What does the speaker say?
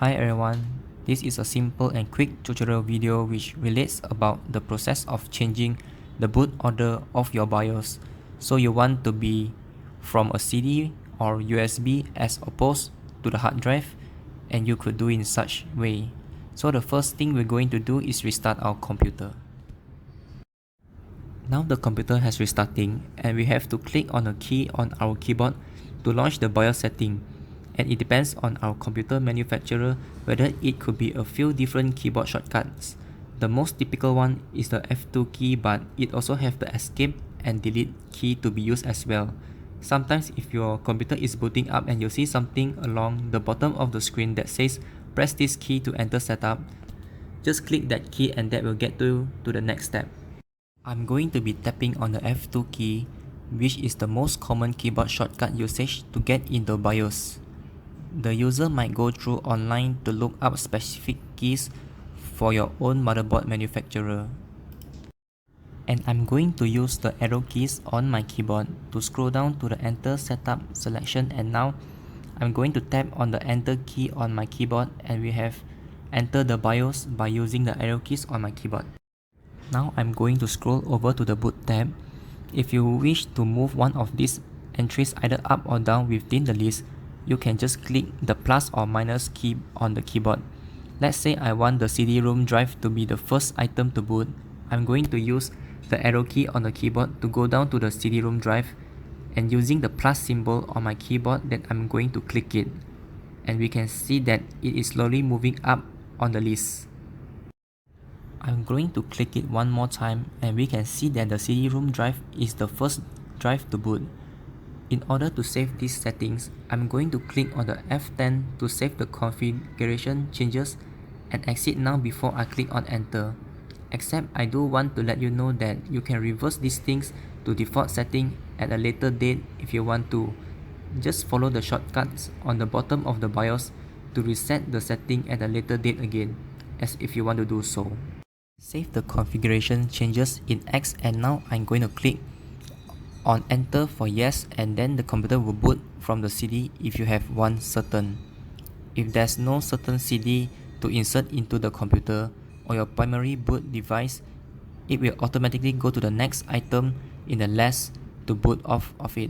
Hi everyone, this is a simple and quick tutorial video which relates about the process of changing the boot order of your BIOS. So you want to be from a CD or USB as opposed to the hard drive, and you could do in such way. So the first thing we're going to do is restart our computer. Now the computer has restarting and we have to click on a key on our keyboard to launch the BIOS setting. And it depends on our computer manufacturer whether it could be a few different keyboard shortcuts. The most typical one is the F2 key, but it also have the escape and delete key to be used as well. Sometimes if your computer is booting up and you see something along the bottom of the screen that says press this key to enter setup, just click that key and that will get you to the next step. I'm going to be tapping on the F2 key, which is the most common keyboard shortcut usage to get into BIOS. The user might go through online to look up specific keys for your own motherboard manufacturer. And I'm going to use the arrow keys on my keyboard to scroll down to the enter setup selection, and now I'm going to tap on the enter key on my keyboard and we have entered the BIOS by using the arrow keys on my keyboard. Now I'm going to scroll over to the boot tab. If you wish to move one of these entries either up or down within the list, you can just click the plus or minus key on the keyboard. Let's say I want the CD-ROM drive to be the first item to boot. I'm going to use the arrow key on the keyboard to go down to the CD-ROM drive, and using the plus symbol on my keyboard, then I'm going to click it. And we can see that it is slowly moving up on the list. I'm going to click it one more time and we can see that the CD-ROM drive is the first drive to boot. In order to save these settings, I'm going to click on the F10 to save the configuration changes and exit now before I click on enter. Except I do want to let you know that you can reverse these things to default setting at a later date if you want to. Just follow the shortcuts on the bottom of the BIOS to reset the setting at a later date again, as if you want to do so. Save the configuration changes in X, and now I'm going to click on enter for yes, and then the computer will boot from the CD if you have one certain. If there's no certain CD to insert into the computer or your primary boot device, it will automatically go to the next item in the list to boot off of it.